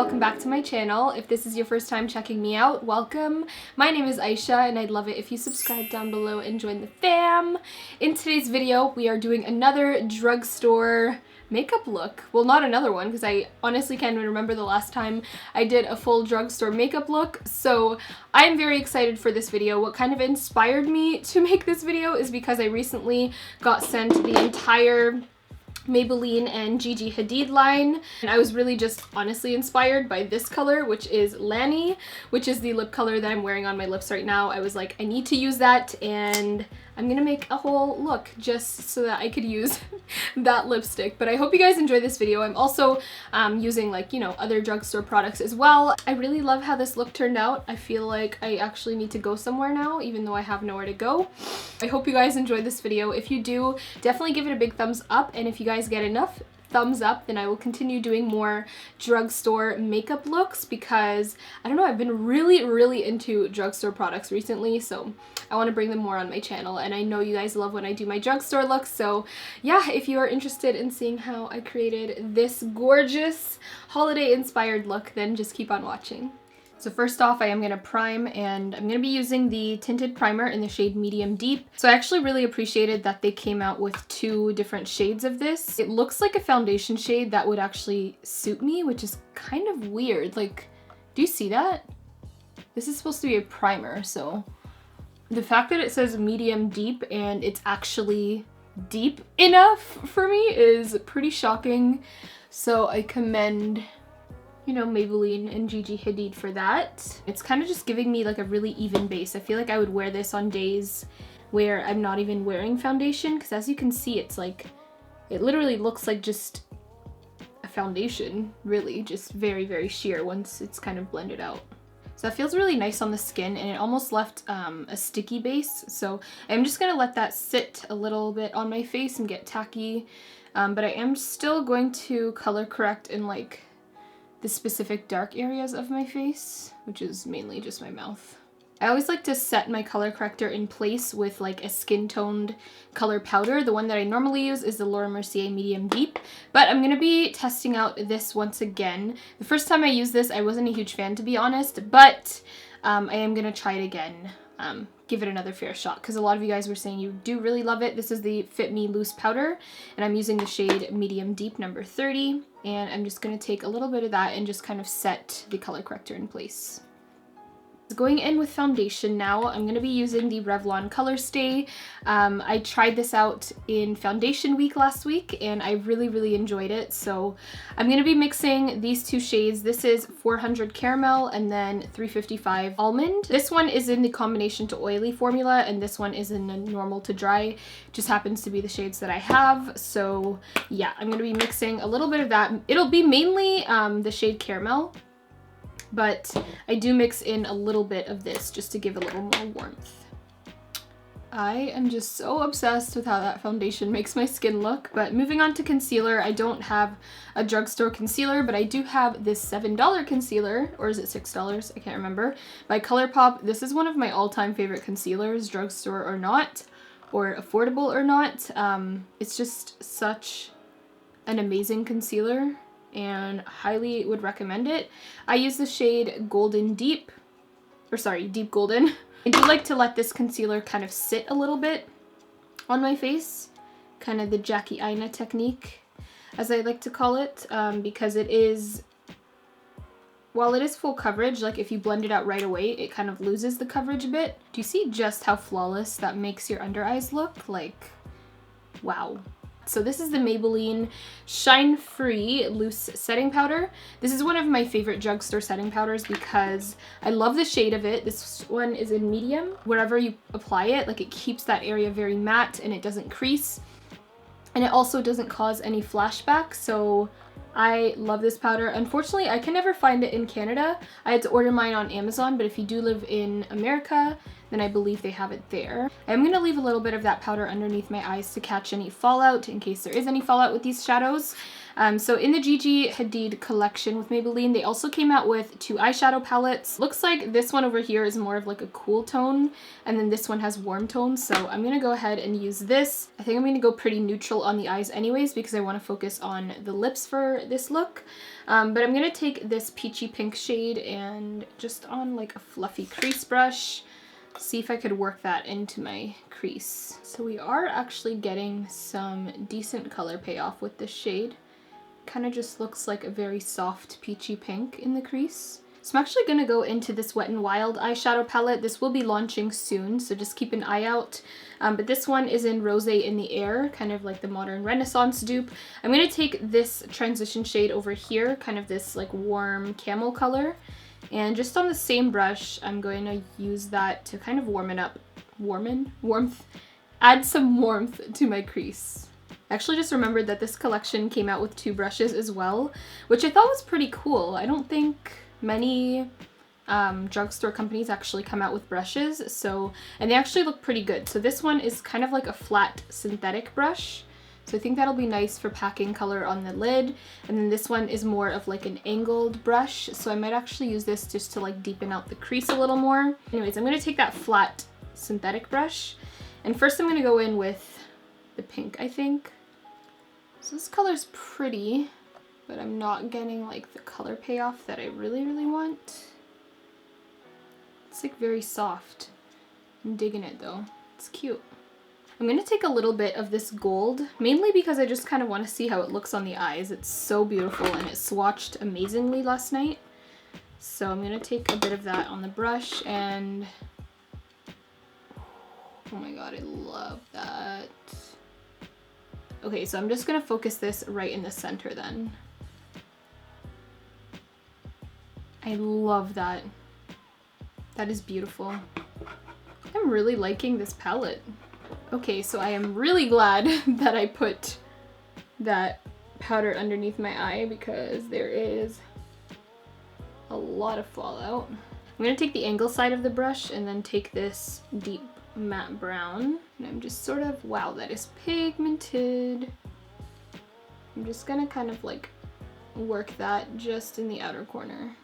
welcome back to my channel. If this is your first time checking me out, welcome. My name is Aysha and I'd love it if you subscribe down below and join the fam. In today's video, we are doing another drugstore makeup look. Well, not another one, because I honestly can't even remember the last time I did a full drugstore makeup look. So I'm very excited for this video. What kind of inspired me to make this video is because I recently got sent the entire Maybelline and Gigi Hadid line, and I was really just honestly inspired by this color, which is Lanny, which is the lip color that I'm wearing on my lips right now. I was like, I need to use that, and I'm gonna make a whole look just so that I could use that lipstick. But I hope you guys enjoy this video. I'm also using, like, you know, other drugstore products as well. I really love how this look turned out. I feel like I actually need to go somewhere now, even though I have nowhere to go. I hope you guys enjoyed this video. If you do, definitely give it a big thumbs up, and if you guys get enough thumbs up, then I will continue doing more drugstore makeup looks, because I don't know, I've been really into drugstore products recently, so I want to bring them more on my channel, and I know you guys love when I do my drugstore looks. So yeah, if you are interested in seeing how I created this gorgeous holiday inspired look, then just keep on watching. So first off, I am going to prime, and I'm going to be using the tinted primer in the shade Medium Deep. So I actually really appreciated that they came out with two different shades of this. It looks like a foundation shade that would actually suit me, which is kind of weird. Like, do you see that? This is supposed to be a primer, so the fact that it says Medium Deep and it's actually deep enough for me is pretty shocking. So I commend, you know, Maybelline and Gigi Hadid for that. It's kind of just giving me like a really even base. I feel like I would wear this on days where I'm not even wearing foundation, because as you can see, it's like, it literally looks like just a foundation, really, just very sheer once it's kind of blended out. So that feels really nice on the skin, and it almost left a sticky base. So I'm just gonna let that sit a little bit on my face and get tacky. But I am still going to color correct in like the specific dark areas of my face, which is mainly just my mouth. I always like to set my color corrector in place with like a skin toned color powder. The one that I normally use is the Laura Mercier Medium Deep, but I'm gonna be testing out this once again. The first time I used this, I wasn't a huge fan, to be honest, but I am gonna try it again. Give it another fair shot, because a lot of you guys were saying you do really love it. This is the Fit Me Loose Powder, and I'm using the shade Medium Deep number 30, and I'm just going to take a little bit of that and just kind of set the color corrector in place. Going in with foundation now, I'm going to be using the Revlon Color Stay. I tried this out in foundation week last week, and I really enjoyed it. So I'm going to be mixing these two shades. This is 400 Caramel and then 355 Almond. This one is in the combination to oily formula, and this one is in the normal to dry. Just happens to be the shades that I have. So yeah, I'm going to be mixing a little bit of that. It'll be mainly the shade Caramel, but I do mix in a little bit of this just to give a little more warmth. I am just so obsessed with how that foundation makes my skin look. But moving on to concealer, I don't have a drugstore concealer, but I do have this $7 concealer, or is it $6? I can't remember, by ColourPop. This is one of my all-time favorite concealers, drugstore or not, or affordable or not. It's just such an amazing concealer, and highly would recommend it. I use the shade Golden Deep, or sorry, Deep Golden. I do like to let this concealer kind of sit a little bit on my face, kind of the Jackie Aina technique, as I like to call it, because it is, while it is full coverage, like if you blend it out right away, it kind of loses the coverage a bit. Do you see just how flawless that makes your under eyes look? Like, wow. So this is the Maybelline Shine Free Loose Setting Powder. This is one of my favorite drugstore setting powders because I love the shade of it. This one is in medium. Wherever you apply it, like, it keeps that area very matte and it doesn't crease. And it also doesn't cause any flashback, so I love this powder. Unfortunately, I can never find it in Canada. I had to order mine on Amazon, but if you do live in America, then I believe they have it there. I'm going to leave a little bit of that powder underneath my eyes to catch any fallout, in case there is any fallout with these shadows. So in the Gigi Hadid collection with Maybelline, they also came out with 2 eyeshadow palettes. Looks like this one over here is more of like a cool tone, and then this one has warm tones. So I'm going to go ahead and use this. I think I'm going to go pretty neutral on the eyes anyways, because I want to focus on the lips for this look. But I'm going to take this peachy pink shade and just on like a fluffy crease brush, see if I could work that into my crease. So we are actually getting some decent color payoff with this shade. Kind of just looks like a very soft peachy pink in the crease. So I'm actually going to go into this Wet n Wild eyeshadow palette. This will be launching soon, so just keep an eye out. But this one is in Rosé in the Air, kind of like the modern Renaissance dupe. I'm going to take this transition shade over here, kind of this like warm camel color. And just on the same brush, I'm going to use that to kind of warm it up. Add some warmth to my crease. I actually just remembered that this collection came out with 2 brushes as well, which I thought was pretty cool. I don't think many drugstore companies actually come out with brushes, and they actually look pretty good. So this one is kind of like a flat synthetic brush, so I think that'll be nice for packing color on the lid. And then this one is more of like an angled brush, so I might actually use this just to like deepen out the crease a little more. Anyways, I'm going to take that flat synthetic brush, and first I'm going to go in with the pink, I think. So this color's pretty, but I'm not getting like the color payoff that I really want. It's like very soft. I'm digging it though. It's cute. I'm going to take a little bit of this gold, mainly because I just kind of want to see how it looks on the eyes. It's so beautiful and it swatched amazingly last night. So I'm going to take a bit of that on the brush and... oh my god, I love that. Okay, so I'm just going to focus this right in the center then. I love that. That is beautiful. I'm really liking this palette. Okay, so I am really glad that I put that powder underneath my eye, because there is a lot of fallout. I'm going to take the angle side of the brush and then take this deep matte brown, and I'm just sort of, wow, that is pigmented. I'm just gonna kind of like work that just in the outer corner.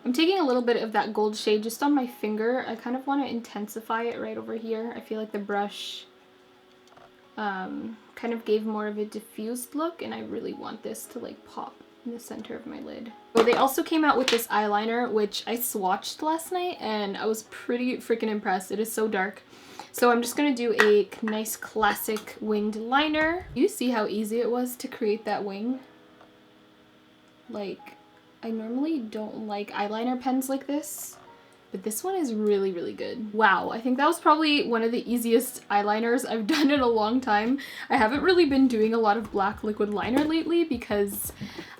I'm taking a little bit of that gold shade just on my finger. I kind of want to intensify it right over here. I feel like the brush kind of gave more of a diffused look, and I really want this to like pop in the center of my lid. Oh, they also came out with this eyeliner, which I swatched last night, and I was pretty freaking impressed. It is so dark. So I'm just gonna do a nice classic winged liner. You see how easy it was to create that wing? Like, I normally don't like eyeliner pens like this, but this one is really good. Wow, I think that was probably one of the easiest eyeliners I've done in a long time. I haven't really been doing a lot of black liquid liner lately because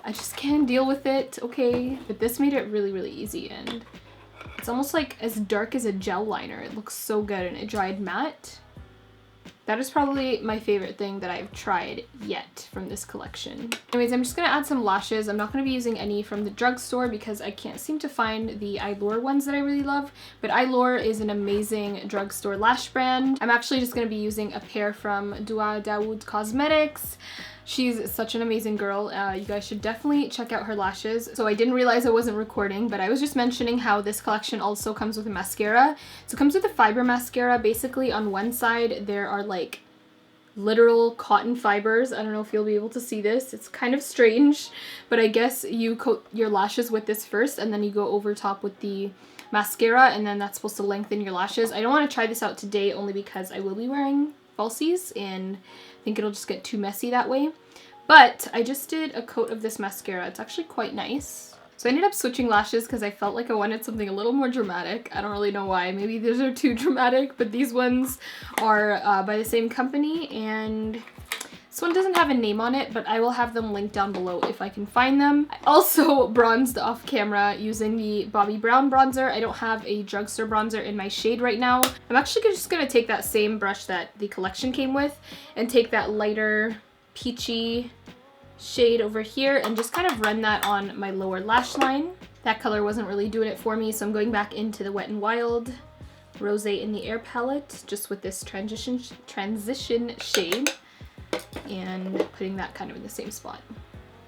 I just can't deal with it, okay? But this made it really easy, and it's almost like as dark as a gel liner. It looks so good, and it dried matte. That is probably my favorite thing that I've tried yet from this collection. Anyways, I'm just going to add some lashes. I'm not going to be using any from the drugstore because I can't seem to find the Eyelure ones that I really love. But Eyelure is an amazing drugstore lash brand. I'm actually just going to be using a pair from Dua Dawood Cosmetics. She's such an amazing girl. You guys should definitely check out her lashes. So I didn't realize I wasn't recording, but I was just mentioning how this collection also comes with a mascara. So it comes with a fiber mascara. Basically on one side there are like literal cotton fibers. I don't know if you'll be able to see this. It's kind of strange, but I guess you coat your lashes with this first and then you go over top with the mascara, and then that's supposed to lengthen your lashes. I don't want to try this out today only because I will be wearing falsies and I think it'll just get too messy that way. But I just did a coat of this mascara. It's actually quite nice. So I ended up switching lashes because I felt like I wanted something a little more dramatic. I don't really know why. Maybe these are too dramatic, but these ones are by the same company, and this one doesn't have a name on it, but I will have them linked down below if I can find them. I also bronzed off camera using the Bobbi Brown bronzer. I don't have a drugstore bronzer in my shade right now. I'm actually just going to take that same brush that the collection came with and take that lighter peachy shade over here and just kind of run that on my lower lash line. That color wasn't really doing it for me, so I'm going back into the Wet n Wild Rosé in the Air palette, just with this transition shade, and putting that kind of in the same spot.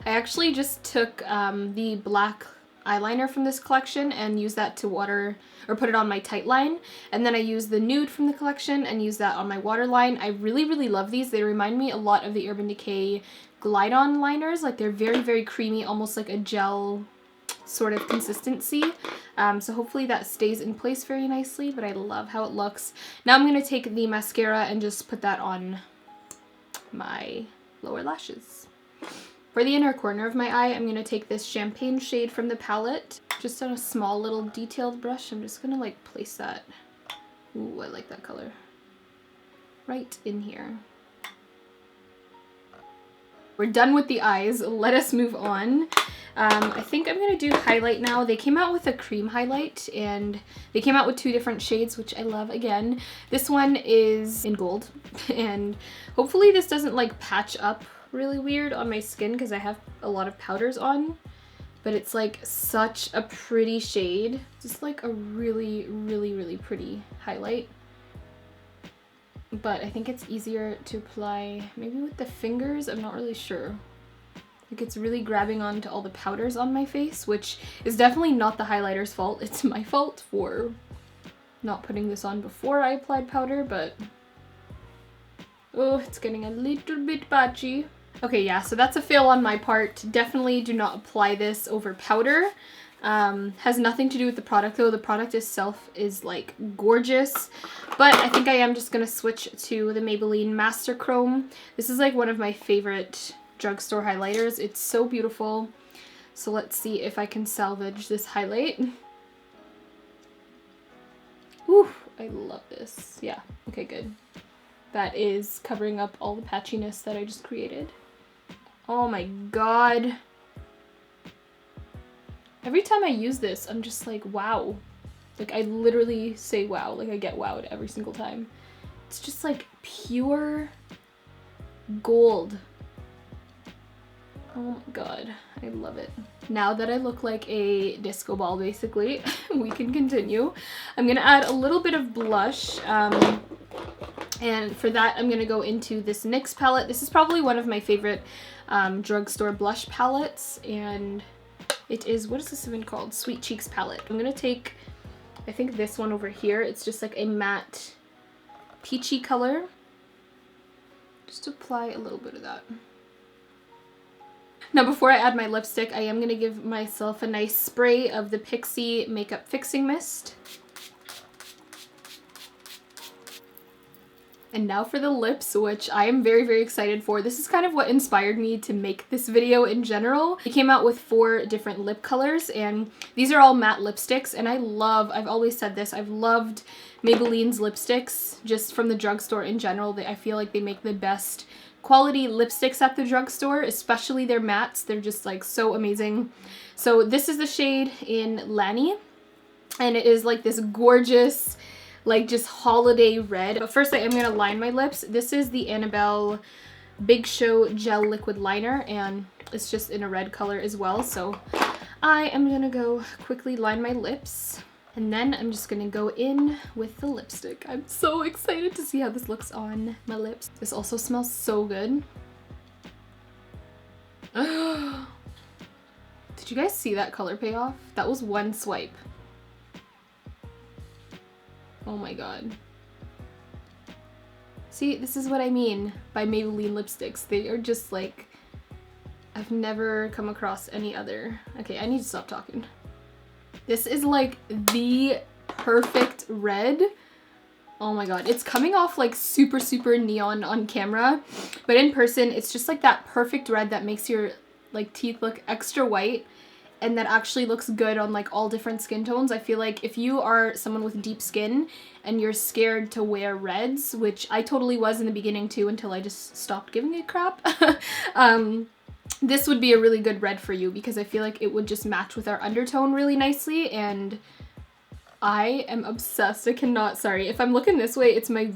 I actually just took the black eyeliner from this collection and used that to water or put it on my tight line, and then I used the nude from the collection and used that on my waterline. I really love these. They remind me a lot of the Urban Decay Glide On liners. Like, they're very creamy, almost like a gel sort of consistency. So hopefully that stays in place very nicely, but I love how it looks. Now I'm going to take the mascara and just put that on my lower lashes. For the inner corner of my eye, I'm going to take this champagne shade from the palette, just on a small little detailed brush. I'm just going to like place that. Ooh, I like that color. Right in here. We're done with the eyes. Let us move on. I think I'm going to do highlight now. They came out with a cream highlight, and they came out with 2 different shades, which I love again. This one is in gold, and hopefully this doesn't like patch up really weird on my skin because I have a lot of powders on, but it's like such a pretty shade. Just like a really pretty highlight. But I think it's easier to apply maybe with the fingers. I'm not really sure. Like, it's really grabbing onto all the powders on my face, which is definitely not the highlighter's fault. It's my fault for not putting this on before I applied powder, but oh, it's getting a little bit patchy. Okay, yeah, so that's a fail on my part. Definitely do not apply this over powder. Has nothing to do with the product though. The product itself is like gorgeous, but I think I am just gonna switch to the Maybelline Master Chrome. This is like one of my favorite drugstore highlighters. It's so beautiful. So let's see if I can salvage this highlight. Whew, I love this. Yeah, okay, good. That is covering up all the patchiness that I just created. Oh my god. Every time I use this, I'm just like, wow. Like, I literally say wow. Like, I get wowed every single time. It's just like pure gold. Oh my god, I love it. Now that I look like a disco ball, basically, we can continue. I'm gonna add a little bit of blush, and for that I'm gonna go into this NYX palette. This is probably one of my favorite drugstore blush palettes, and it is, what is this even called? Sweet Cheeks palette. I'm gonna take, I think this one over here. It's just like a matte peachy color. Just apply a little bit of that. Now before I add my lipstick, I am going to give myself a nice spray of the Pixi Makeup Fixing Mist. And now for the lips, which I am very excited for. This is kind of what inspired me to make this video in general. They came out with 4 different lip colors, and these are all matte lipsticks, and I've always said this, I've loved Maybelline's lipsticks just from the drugstore in general. I feel like they make the best quality lipsticks at the drugstore, especially their mattes. They're just like so amazing. So this is the shade in Lanny, and it is like this gorgeous, like just holiday red. But first I am going to line my lips. This is the Annabelle Big Show Gel Liquid Liner, and it's just in a red color as well. So I am going to go quickly line my lips, and then I'm just gonna go in with the lipstick. I'm so excited to see how this looks on my lips. This also smells so good. Did you guys see that color payoff? That was one swipe. Oh my god. See, this is what I mean by Maybelline lipsticks. They are just like, I've never come across any other. Okay, I need to stop talking. This is like the perfect red. Oh my god, it's coming off like super neon on camera, but in person it's just like that perfect red that makes your like teeth look extra white, and that actually looks good on like all different skin tones. I feel like if you are someone with deep skin and you're scared to wear reds, which I totally was in the beginning too until I just stopped giving a crap, this would be a really good red for you, because I feel like it would just match with our undertone really nicely, and I am obsessed. I cannot, sorry, if I'm looking this way, it's my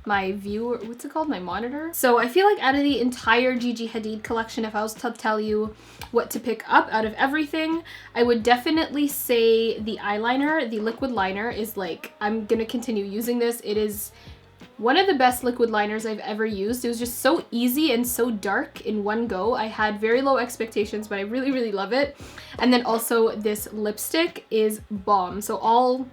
my view, what's it called, my monitor. So I feel like out of the entire Gigi Hadid collection, if I was to tell you what to pick up out of everything, I would definitely say the eyeliner, the liquid liner is like, I'm gonna continue using this. It is one of the best liquid liners I've ever used. It was just so easy and so dark in one go. I had very low expectations, but I really, really love it. And then also this lipstick is bomb. So all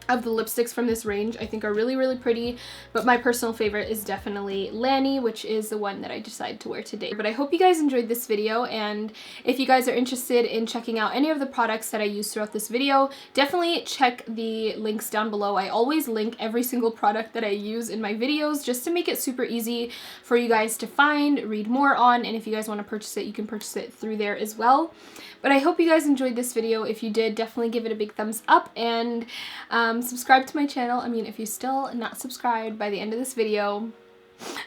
of the lipsticks from this range I think are really, really pretty, but my personal favorite is definitely Lanny, which is the one that I decided to wear today. But I hope you guys enjoyed this video, and if you guys are interested in checking out any of the products that I use throughout this video, definitely check the links down below. I always link every single product that I use in my videos just to make it super easy for you guys to find, read more on, and if you guys want to purchase it, you can purchase it through there as well. But I hope you guys enjoyed this video. If you did, definitely give it a big thumbs up, and subscribe to my channel. I mean, if you're still not subscribed by the end of this video,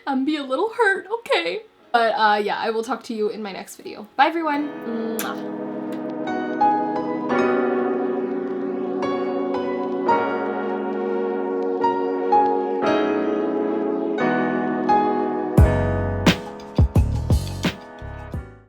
I'm be a little hurt, okay? But yeah, I will talk to you in my next video. Bye everyone. Mwah.